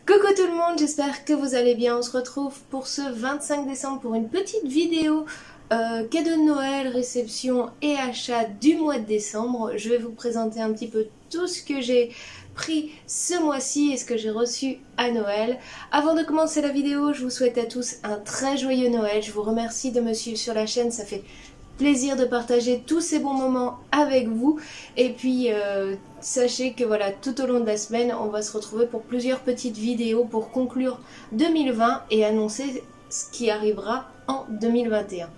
Coucou tout le monde, j'espère que vous allez bien. On se retrouve pour ce 25 décembre pour une petite vidéo cadeau de Noël, réception et achat du mois de décembre. Je vais vous présenter un petit peu tout ce que j'ai pris ce mois-ci et ce que j'ai reçu à Noël. Avant de commencer la vidéo, je vous souhaite à tous un très joyeux Noël. Je vous remercie de me suivre sur la chaîne, ça fait plaisir de partager tous ces bons moments avec vous. Et puis sachez que voilà, tout au long de la semaine, on va se retrouver pour plusieurs petites vidéos pour conclure 2020 et annoncer ce qui arrivera en 2021.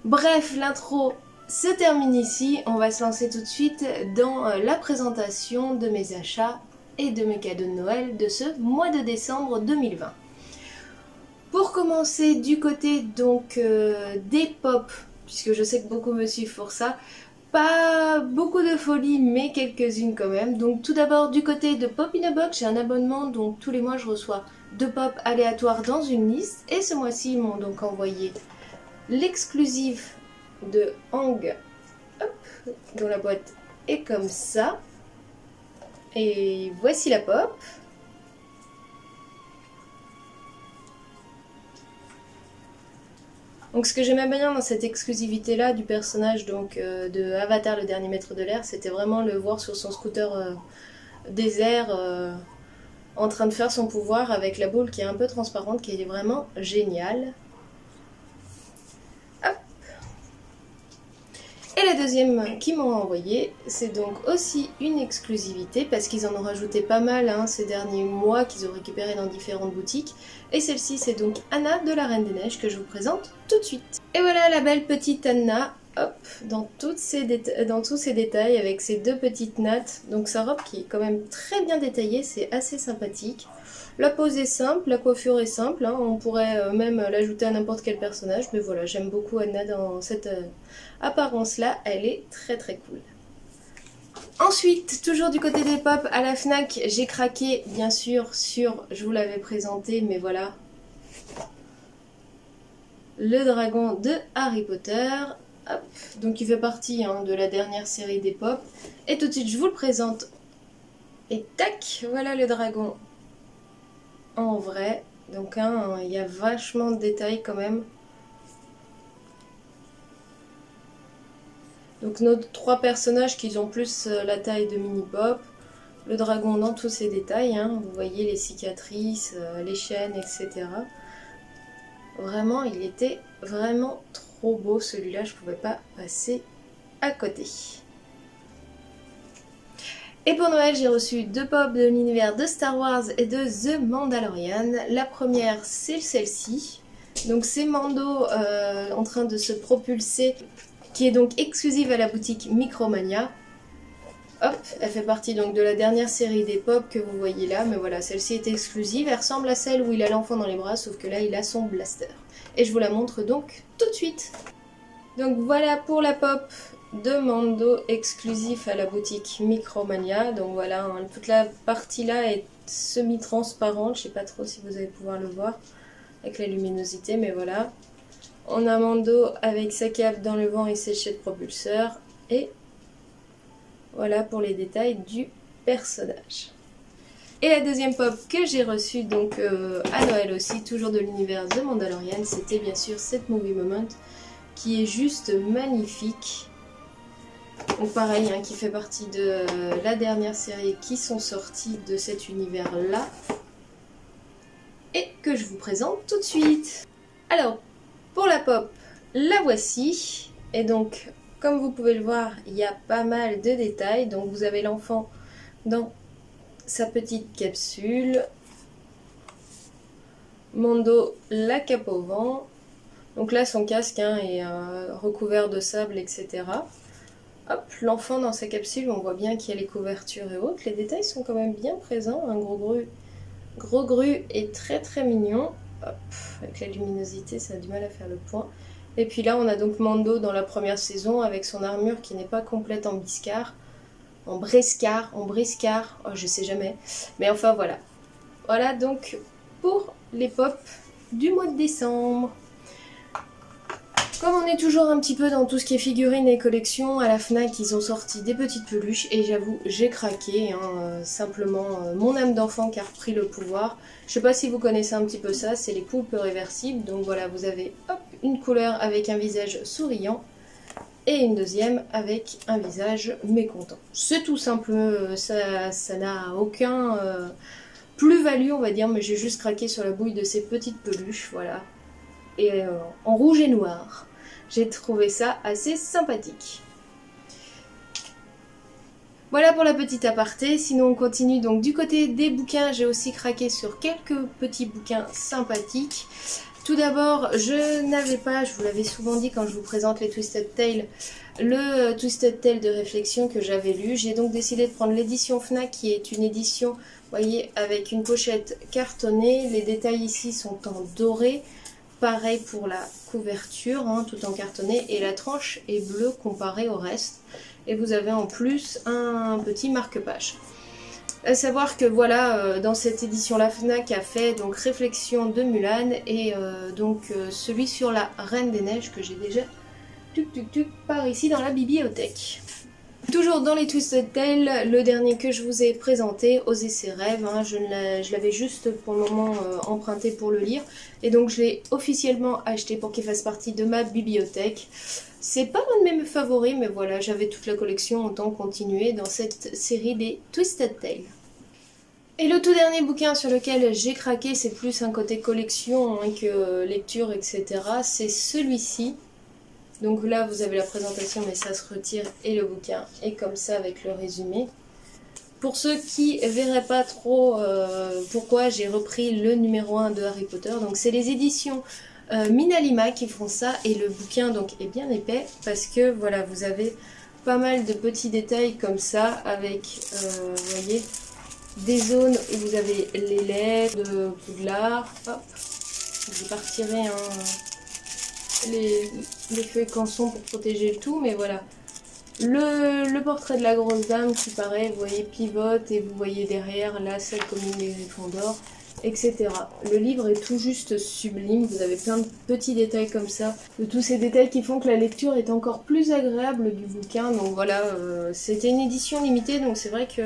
Bref, l'intro se termine ici. On va se lancer tout de suite dans la présentation de mes achats et de mes cadeaux de Noël de ce mois de décembre 2020. Pour commencer, du côté donc des pop, puisque je sais que beaucoup me suivent pour ça, pas beaucoup de folie, mais quelques-unes quand même. Donc tout d'abord, du côté de Pop in a Box, j'ai un abonnement, donc tous les mois je reçois 2 pop aléatoires dans une liste. Et ce mois-ci, ils m'ont donc envoyé l'exclusif de Hang, hop, dont la boîte est comme ça. Et voici la pop. Donc ce que j'aimais bien dans cette exclusivité là du personnage donc de Avatar le dernier maître de l'air, c'était vraiment le voir sur son scooter désert en train de faire son pouvoir avec la boule qui est un peu transparente, qui est vraiment géniale. Hop. Et la deuxième qu'ils m'ont envoyé, c'est donc aussi une exclusivité parce qu'ils en ont rajouté pas mal ces derniers mois qu'ils ont récupéré dans différentes boutiques. Et celle-ci, c'est donc Anna de la Reine des Neiges que je vous présente tout de suite. Et voilà la belle petite Anna, hop, dans tous ses détails avec ses 2 petites nattes. Donc sa robe qui est quand même très bien détaillée, c'est assez sympathique. La pose est simple, la coiffure est simple, on pourrait même l'ajouter à n'importe quel personnage. Mais voilà, j'aime beaucoup Anna dans cette apparence-là, elle est très très cool. Ensuite, toujours du côté des pop, à la Fnac, j'ai craqué bien sûr sur, je vous l'avais présenté, mais voilà, le dragon de Harry Potter. Hop. Donc il fait partie de la dernière série des pop. Et tout de suite, je vous le présente. Et tac, voilà le dragon en vrai. Donc il y a vachement de détails quand même. Donc nos 3 personnages qui ont plus la taille de Mini Pop, le dragon dans tous ses détails, vous voyez les cicatrices, les chaînes, etc. Vraiment, il était vraiment trop beau celui-là, je ne pouvais pas passer à côté. Et pour Noël, j'ai reçu 2 pop de l'univers de Star Wars et de The Mandalorian. La première, c'est celle-ci. Donc c'est Mando en train de se propulser, qui est donc exclusive à la boutique Micromania. Hop, elle fait partie donc de la dernière série des pop que vous voyez là, mais voilà, celle-ci est exclusive. Elle ressemble à celle où il a l'enfant dans les bras, sauf que là, il a son blaster. Et je vous la montre donc tout de suite. Donc voilà pour la pop de Mando exclusif à la boutique Micromania. Donc voilà, toute la partie là est semi-transparente, je sais pas trop si vous allez pouvoir le voir avec la luminosité, mais voilà. On a Mando avec sa cape dans le vent et ses jets de propulseur. Et voilà pour les détails du personnage. Et la deuxième pop que j'ai reçue donc à Noël aussi, toujours de l'univers The Mandalorian, c'était bien sûr cette Movie Moment qui est juste magnifique. Donc pareil, qui fait partie de la dernière série qui sont sorties de cet univers-là. Et que je vous présente tout de suite. Alors, pour la pop, la voici. Et donc, comme vous pouvez le voir, il y a pas mal de détails. Donc vous avez l'enfant dans sa petite capsule. Mando, la cape au vent. Donc là, son casque est recouvert de sable, etc. Hop, l'enfant dans sa capsule, on voit bien qu'il y a les couvertures et autres. Les détails sont quand même bien présents. Un gros gru est très très mignon. Hop, avec la luminosité, ça a du mal à faire le point. Et puis là, on a donc Mando dans la première saison avec son armure qui n'est pas complète en briscard. En briscard, oh, je sais jamais. Mais enfin voilà. Voilà donc pour les pop du mois de décembre. Comme on est toujours un petit peu dans tout ce qui est figurines et collections, à la FNAC ils ont sorti des petites peluches et j'avoue j'ai craqué, hein, simplement mon âme d'enfant qui a repris le pouvoir. Je sais pas si vous connaissez un petit peu ça, c'est les poulpes réversibles, donc voilà vous avez hop, une couleur avec un visage souriant et une deuxième avec un visage mécontent. C'est tout simple, ça n'a aucun plus-value on va dire, mais j'ai juste craqué sur la bouille de ces petites peluches, voilà. Et en rouge et noir. J'ai trouvé ça assez sympathique. Voilà pour la petite aparté, sinon on continue donc du côté des bouquins, j'ai aussi craqué sur quelques petits bouquins sympathiques. Tout d'abord, je n'avais pas, je vous l'avais souvent dit quand je vous présente les Twisted Tales, le Twisted Tales de réflexion que j'avais lu. J'ai donc décidé de prendre l'édition FNAC qui est une édition, vous voyez, avec une pochette cartonnée. Les détails ici sont en doré. Pareil pour la couverture, hein, tout en cartonné, et la tranche est bleue comparée au reste. Et vous avez en plus un petit marque-page. À savoir que voilà, dans cette édition, la FNAC a fait donc Réflexion de Mulan et celui sur la Reine des Neiges que j'ai déjà par ici dans la bibliothèque. Toujours dans les Twisted Tales, le dernier que je vous ai présenté, Oser ses rêves, hein, je l'avais juste pour le moment emprunté pour le lire, et donc je l'ai officiellement acheté pour qu'il fasse partie de ma bibliothèque. C'est pas un de mes favoris, mais voilà, j'avais toute la collection, autant continuer dans cette série des Twisted Tales. Et le tout dernier bouquin sur lequel j'ai craqué, c'est plus un côté collection hein, que lecture, etc. C'est celui-ci. Donc là vous avez la présentation mais ça se retire et le bouquin est comme ça avec le résumé. Pour ceux qui verraient pas trop pourquoi j'ai repris le numéro 1 de Harry Potter, donc c'est les éditions Minalima qui font ça et le bouquin donc est bien épais parce que voilà vous avez pas mal de petits détails comme ça avec vous voyez des zones où vous avez les lettres de Poudlard, hop, je vais pas retirer les feuilles canson pour protéger le tout, mais voilà. Le portrait de la grosse dame qui paraît, vous voyez, pivote et vous voyez derrière là celle comme une griffons d'or, etc. Le livre est tout juste sublime, vous avez plein de petits détails comme ça, de tous ces détails qui font que la lecture est encore plus agréable du bouquin. Donc voilà, c'était une édition limitée, donc c'est vrai que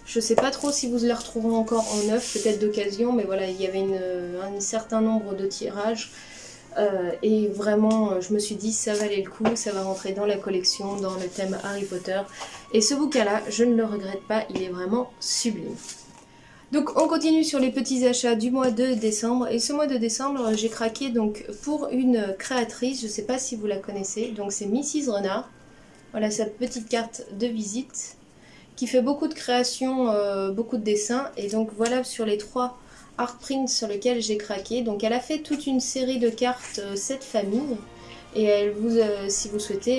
je sais pas trop si vous la retrouverez encore en neuf, peut-être d'occasion, mais voilà, il y avait un certain nombre de tirages. Et vraiment je me suis dit ça valait le coup, ça va rentrer dans la collection, dans le thème Harry Potter, et ce bouquin là je ne le regrette pas, il est vraiment sublime. Donc on continue sur les petits achats du mois de décembre, et ce mois de décembre j'ai craqué donc pour une créatrice, je ne sais pas si vous la connaissez, donc c'est Mrs Renard. Voilà sa petite carte de visite qui fait beaucoup de créations, beaucoup de dessins, et donc voilà sur les 3 art print sur lequel j'ai craqué. Donc elle a fait toute une série de cartes cette famille et elle vous, si vous souhaitez,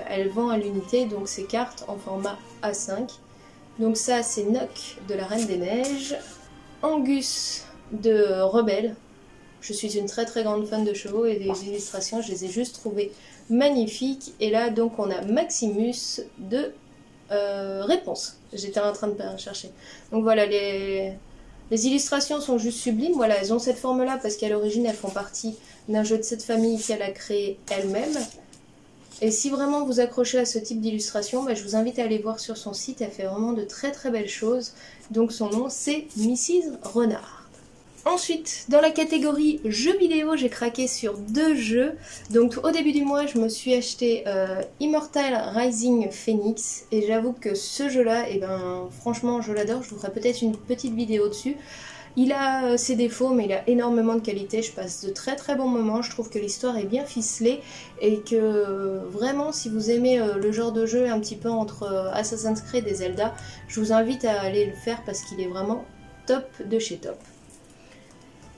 elle vend à l'unité donc ces cartes en format A5. Donc ça c'est Nock de la Reine des Neiges, Angus de Rebelle. Je suis une très très grande fan de chevaux et des illustrations, je les ai juste trouvées magnifiques. Et là donc on a Maximus de Réponse. J'étais en train de chercher. Donc voilà les illustrations sont juste sublimes, voilà, elles ont cette forme-là parce qu'à l'origine elles font partie d'un jeu de cette famille qu'elle a créé elle-même. Et si vraiment vous accrochez à ce type d'illustration, bah, je vous invite à aller voir sur son site, elle fait vraiment de très très belles choses. Donc son nom c'est Mrs Renard. Ensuite, dans la catégorie jeux vidéo, j'ai craqué sur 2 jeux. Donc au début du mois, je me suis acheté Immortal Rising Phoenix. Et j'avoue que ce jeu-là, eh ben, franchement, je l'adore. Je vous ferai peut-être une petite vidéo dessus. Il a ses défauts, mais il a énormément de qualité. Je passe de très très bons moments. Je trouve que l'histoire est bien ficelée. Et que vraiment, si vous aimez le genre de jeu un petit peu entre Assassin's Creed et Zelda, je vous invite à aller le faire parce qu'il est vraiment top de chez top.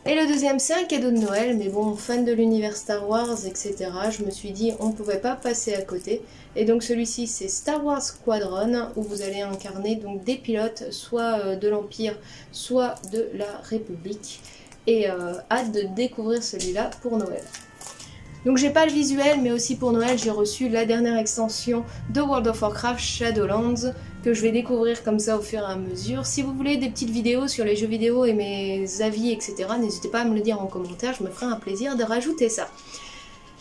Et le deuxième c'est un cadeau de Noël, mais bon, fan de l'univers Star Wars, etc. Je me suis dit on ne pouvait pas passer à côté. Et donc celui-ci c'est Star Wars Squadron, où vous allez incarner donc des pilotes, soit de l'Empire, soit de la République. Et hâte de découvrir celui-là pour Noël. Donc j'ai pas le visuel, mais aussi pour Noël j'ai reçu la dernière extension de World of Warcraft Shadowlands, que je vais découvrir comme ça au fur et à mesure. Si vous voulez des petites vidéos sur les jeux vidéo et mes avis, etc., n'hésitez pas à me le dire en commentaire, je me ferai un plaisir de rajouter ça.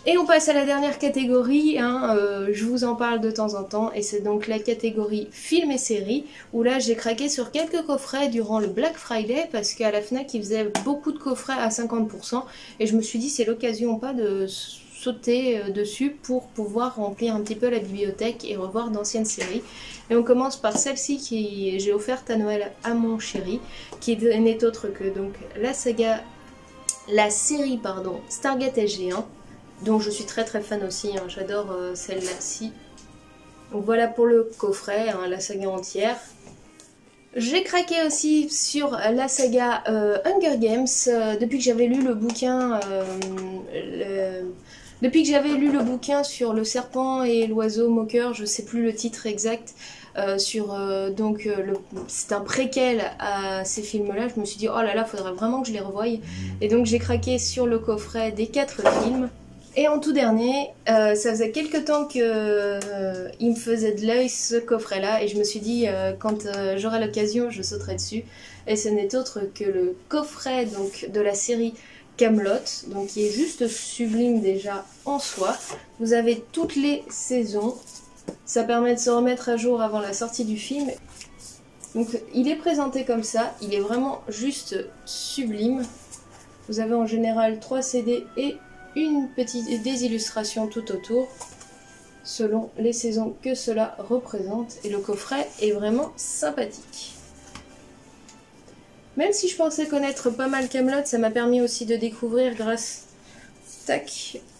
Et on passe à la dernière catégorie, hein, je vous en parle de temps en temps, et c'est donc la catégorie films et séries, où là j'ai craqué sur quelques coffrets durant le Black Friday, parce qu'à la FNAC ils faisaient beaucoup de coffrets à 50%, et je me suis dit c'est l'occasion pas de sauter dessus pour pouvoir remplir un petit peu la bibliothèque et revoir d'anciennes séries. Et on commence par celle-ci que j'ai offerte à Noël à mon chéri, qui n'est autre que donc la série Stargate SG1, dont je suis très fan aussi, hein, j'adore celle-là-ci. Donc voilà pour le coffret, hein, la saga entière. J'ai craqué aussi sur la saga Hunger Games, depuis que j'avais lu le bouquin sur le serpent et l'oiseau moqueur, je sais plus le titre exact, c'est un préquel à ces films-là. Je me suis dit oh là là, faudrait vraiment que je les revoie. Et donc j'ai craqué sur le coffret des 4 films. Et en tout dernier, ça faisait quelques temps que il me faisait de l'œil ce coffret-là, et je me suis dit quand j'aurai l'occasion, je sauterai dessus. Et ce n'est autre que le coffret donc de la série Camelot, donc qui est juste sublime déjà en soi. Vous avez toutes les saisons, ça permet de se remettre à jour avant la sortie du film. Donc il est présenté comme ça, il est vraiment juste sublime. Vous avez en général 3 CD et des illustrations tout autour, selon les saisons que cela représente, et le coffret est vraiment sympathique. Même si je pensais connaître pas mal Camelot, ça m'a permis aussi de découvrir grâce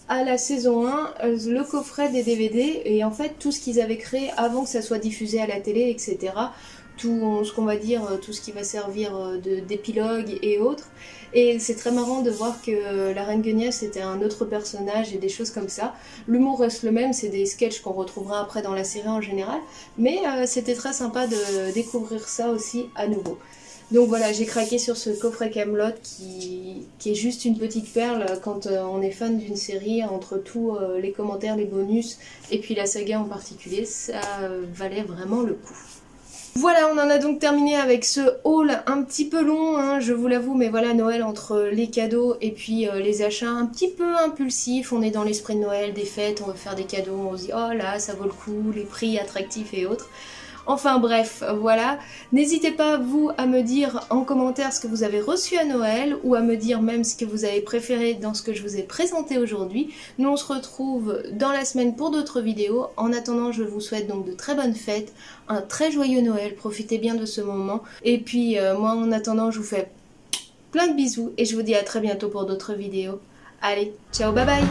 à la saison 1 le coffret des DVD, et en fait tout ce qu'ils avaient créé avant que ça soit diffusé à la télé, etc. Tout ce qu'on va dire, tout ce qui va servir d'épilogue et autres. Et c'est très marrant de voir que la Reine Guenièvre c'était un autre personnage et des choses comme ça. L'humour reste le même, c'est des sketchs qu'on retrouvera après dans la série en général, mais c'était très sympa de découvrir ça aussi à nouveau. Donc voilà, j'ai craqué sur ce coffret Camelot qui est juste une petite perle quand on est fan d'une série, entre tous les commentaires, les bonus et puis la saga en particulier, ça valait vraiment le coup. Voilà, on en a donc terminé avec ce haul un petit peu long, hein, je vous l'avoue, mais voilà, Noël entre les cadeaux et puis les achats un petit peu impulsifs, on est dans l'esprit de Noël, des fêtes, on veut faire des cadeaux, on se dit oh là, ça vaut le coup, les prix attractifs et autres. Enfin bref, voilà. N'hésitez pas vous à me dire en commentaire ce que vous avez reçu à Noël, ou à me dire même ce que vous avez préféré dans ce que je vous ai présenté aujourd'hui. Nous on se retrouve dans la semaine pour d'autres vidéos. En attendant, je vous souhaite donc de très bonnes fêtes, un très joyeux Noël, profitez bien de ce moment. Et puis moi en attendant, je vous fais plein de bisous et je vous dis à très bientôt pour d'autres vidéos. Allez, ciao, bye bye!